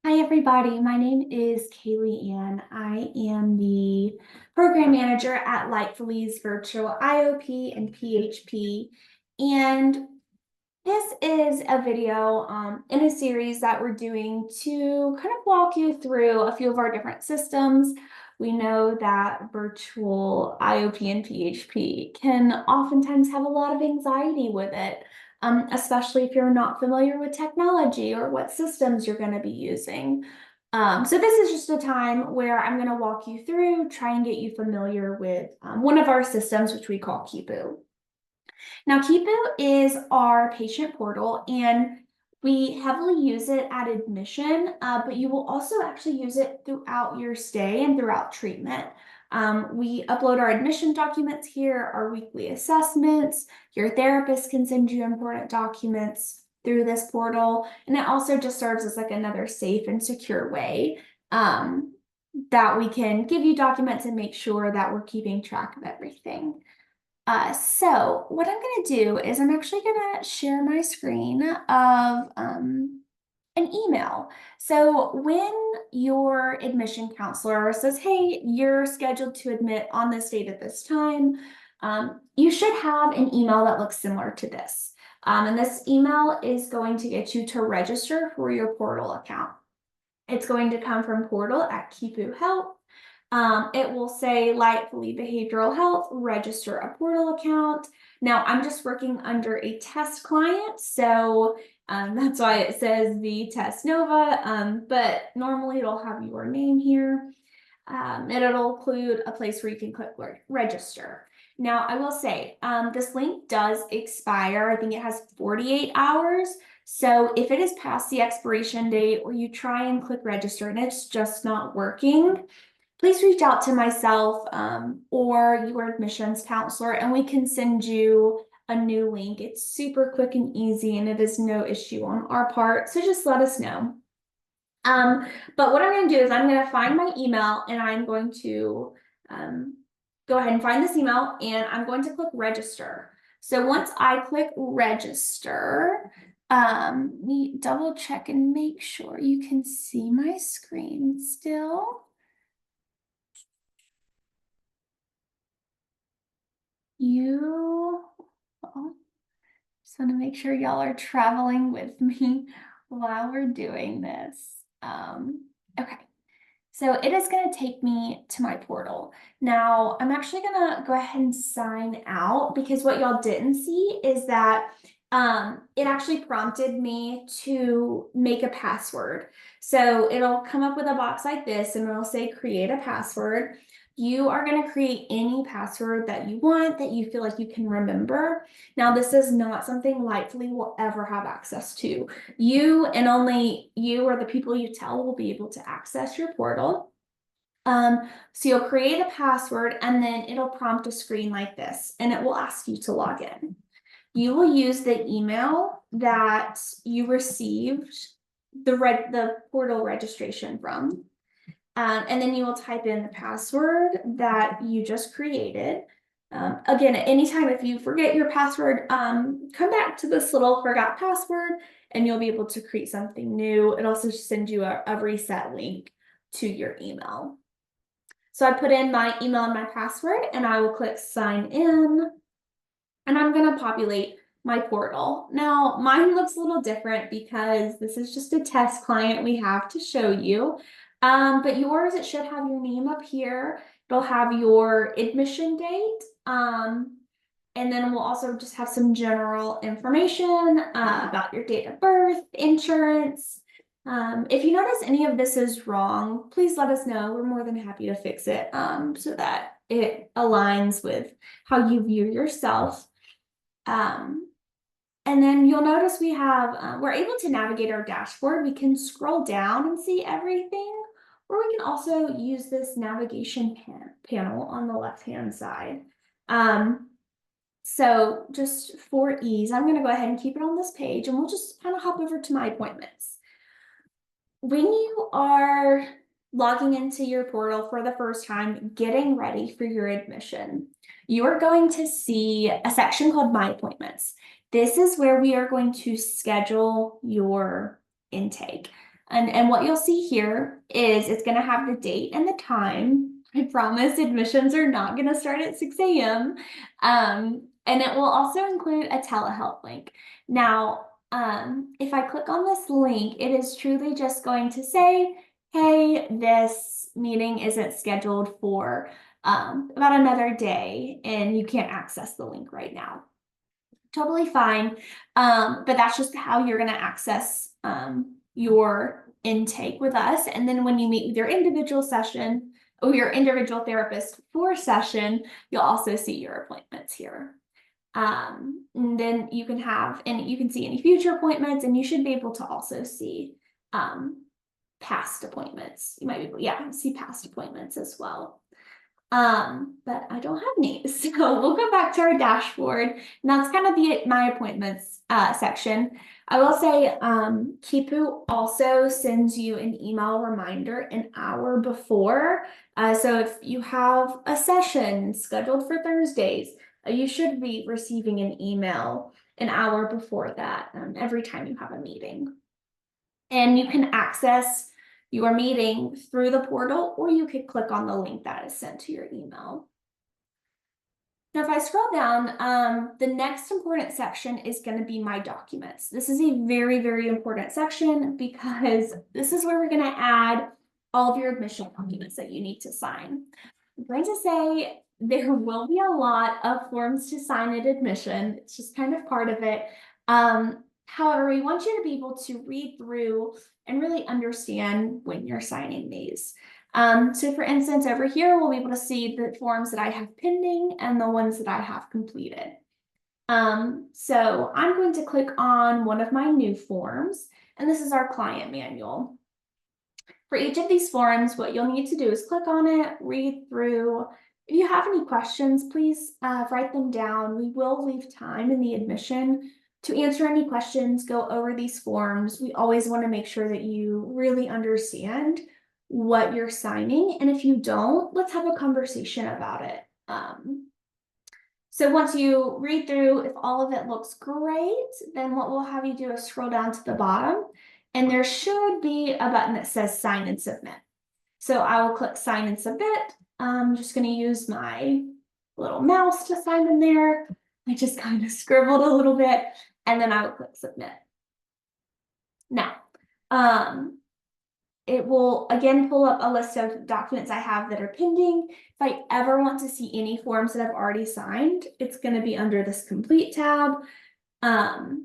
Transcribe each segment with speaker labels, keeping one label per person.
Speaker 1: Hi, everybody. My name is Kaylee Ann. I am the program manager at Lightfully's virtual IOP and PHP. And this is a video in a series that we're doing to kind of walk you through a few of our different systems. We know that virtual IOP and PHP can oftentimes have a lot of anxiety with it, especially if you're not familiar with technology or what systems you're going to be using. So this is just a time where I'm going to walk you through, try and get you familiar with one of our systems, which we call Kipu. Now, Kipu is our patient portal, and we heavily use it at admission, but you will also actually use it throughout your stay and throughout treatment. We upload our admission documents here, our weekly assessments. Your therapist can send you important documents through this portal, and it also just serves as like another safe and secure way that we can give you documents and make sure that we're keeping track of everything. So what I'm going to do is I'm actually going to share my screen of an email. So when your admission counselor says, hey, you're scheduled to admit on this date at this time, you should have an email that looks similar to this. And this email is going to get you to register for your portal account. It's going to come from portal@Kipu Health. It will say Lightfully Behavioral Health, register a portal account. Now, I'm just working under a test client, so that's why it says the test Nova, but normally it'll have your name here. And it'll include a place where you can click register. Now, I will say this link does expire. I think it has 48 hours. So if it is past the expiration date or you try and click register and it's just not working, please reach out to myself or your admissions counselor and we can send you a new link. It's super quick and easy and it is no issue on our part. So just let us know. But what I'm going to do is I'm going to find my email and I'm going to go ahead and find this email and I'm going to click register. So once I click register, let me double check and make sure you can see my screen still. Just want to make sure y'all are traveling with me while we're doing this. Okay. So it is going to take me to my portal. Now, I'm actually going to go ahead and sign out because what y'all didn't see is that it actually prompted me to make a password. So it'll come up with a box like this and it'll say create a password. You are going to create any password that you want that you feel like you can remember. Now, this is not something Lightfully will ever have access to. You and only you or the people you tell will be able to access your portal. So you'll create a password and then it'll prompt a screen like this and it will ask you to log in. You will use the email that you received the portal registration from. And then you will type in the password that you just created. Again, at any time, if you forget your password, come back to this little forgot password and you'll be able to create something new. It also sends you a reset link to your email. So I put in my email and my password and I will click sign in and I'm going to populate my portal. Now, mine looks a little different because this is just a test client we have to show you. But yours, it should have your name up here. It'll have your admission date. And then we'll also just have some general information about your date of birth, insurance. If you notice any of this is wrong, please let us know. We're more than happy to fix it so that it aligns with how you view yourself. And then you'll notice we have, we're able to navigate our dashboard. We can scroll down and see everything, or we can also use this navigation panel on the left-hand side. So just for ease, I'm going to go ahead and keep it on this page and we'll just kind of hop over to my appointments. When you are logging into your portal for the first time, getting ready for your admission, you are going to see a section called My Appointments. This is where we are going to schedule your intake. And what you'll see here is it's going to have the date and the time. I promise admissions are not going to start at 6 a.m. And it will also include a telehealth link. Now, if I click on this link, it is truly just going to say, hey, this meeting isn't scheduled for about another day and you can't access the link right now. Totally fine. But that's just how you're going to access your intake with us. And then when you meet with your individual session or your individual therapist for session, you'll also see your appointments here. And then you can see any future appointments, and you should be able to also see past appointments. You might be able, see past appointments as well. But I don't have any. So we'll go back to our dashboard, and that's kind of the my appointments section. I will say Kipu also sends you an email reminder an hour before. So if you have a session scheduled for Thursdays, you should be receiving an email an hour before that every time you have a meeting. And you can access your meeting through the portal, or you could click on the link that is sent to your email. Now, if I scroll down, the next important section is going to be my documents. This is a very, very important section because this is where we're going to add all of your admission documents that you need to sign. I'm going to say there will be a lot of forms to sign at admission. It's just kind of part of it. However, we want you to be able to read through and really understand when you're signing these. So for instance, over here, we'll be able to see the forms that I have pending and the ones that I have completed. So I'm going to click on one of my new forms, and this is our client manual. For each of these forms, what you'll need to do is click on it, read through. If you have any questions, please write them down. We will leave time in the admission to answer any questions, go over these forms. We always want to make sure that you really understand what you're signing. And if you don't, let's have a conversation about it. So once you read through, if all of it looks great, then what we'll have you do is scroll down to the bottom, and there should be a button that says sign and submit. So I will click sign and submit. I'm just going to use my little mouse to sign in there. I just kind of scribbled a little bit, and then I will click submit. Now, it will again pull up a list of documents I have that are pending. If I ever want to see any forms that I've already signed, it's going to be under this complete tab. And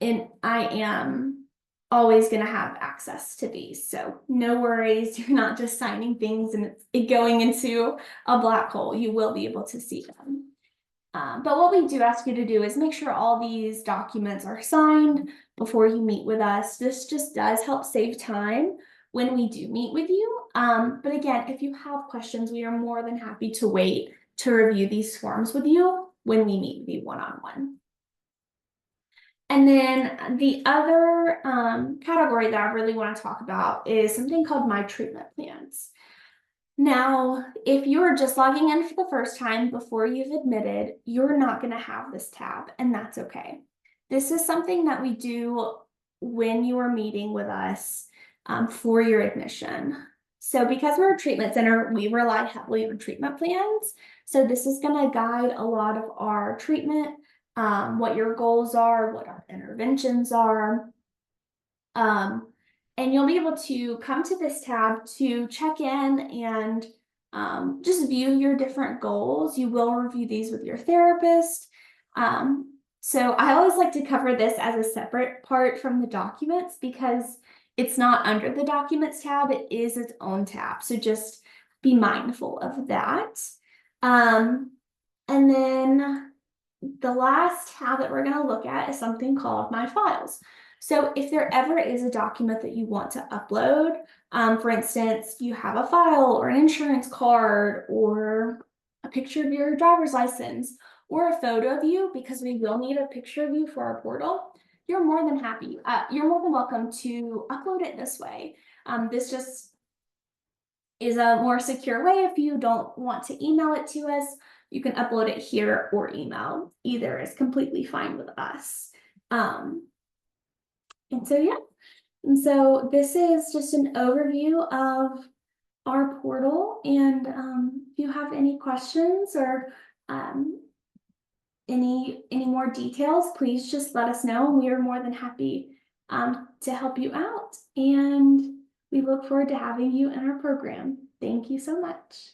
Speaker 1: I am always going to have access to these. So no worries, you're not just signing things and it's going into a black hole. You will be able to see them. But what we do ask you to do is make sure all these documents are signed before you meet with us. This just does help save time when we do meet with you. But again, if you have questions, we are more than happy to wait to review these forms with you when we meet with you one-on-one. And then the other category that I really want to talk about is something called My Treatment Plans. Now, if you're just logging in for the first time before you've admitted, you're not going to have this tab, and that's okay. This is something that we do when you are meeting with us for your admission. So because we're a treatment center, we rely heavily on treatment plans. So this is going to guide a lot of our treatment, what your goals are, what our interventions are. And you'll be able to come to this tab to check in and just view your different goals. You will review these with your therapist. So I always like to cover this as a separate part from the documents because it's not under the documents tab, it is its own tab. So just be mindful of that. And then the last tab that we're going to look at is something called My Files. So if there ever is a document that you want to upload, for instance, you have a file or an insurance card or a picture of your driver's license or a photo of you, because we will need a picture of you for our portal, you're more than welcome to upload it this way. This just is a more secure way. If you don't want to email it to us, you can upload it here or email. Either is completely fine with us. And so, yeah, And so this is just an overview of our portal, and if you have any questions or any more details, please just let us know. We are more than happy to help you out, and we look forward to having you in our program. Thank you so much.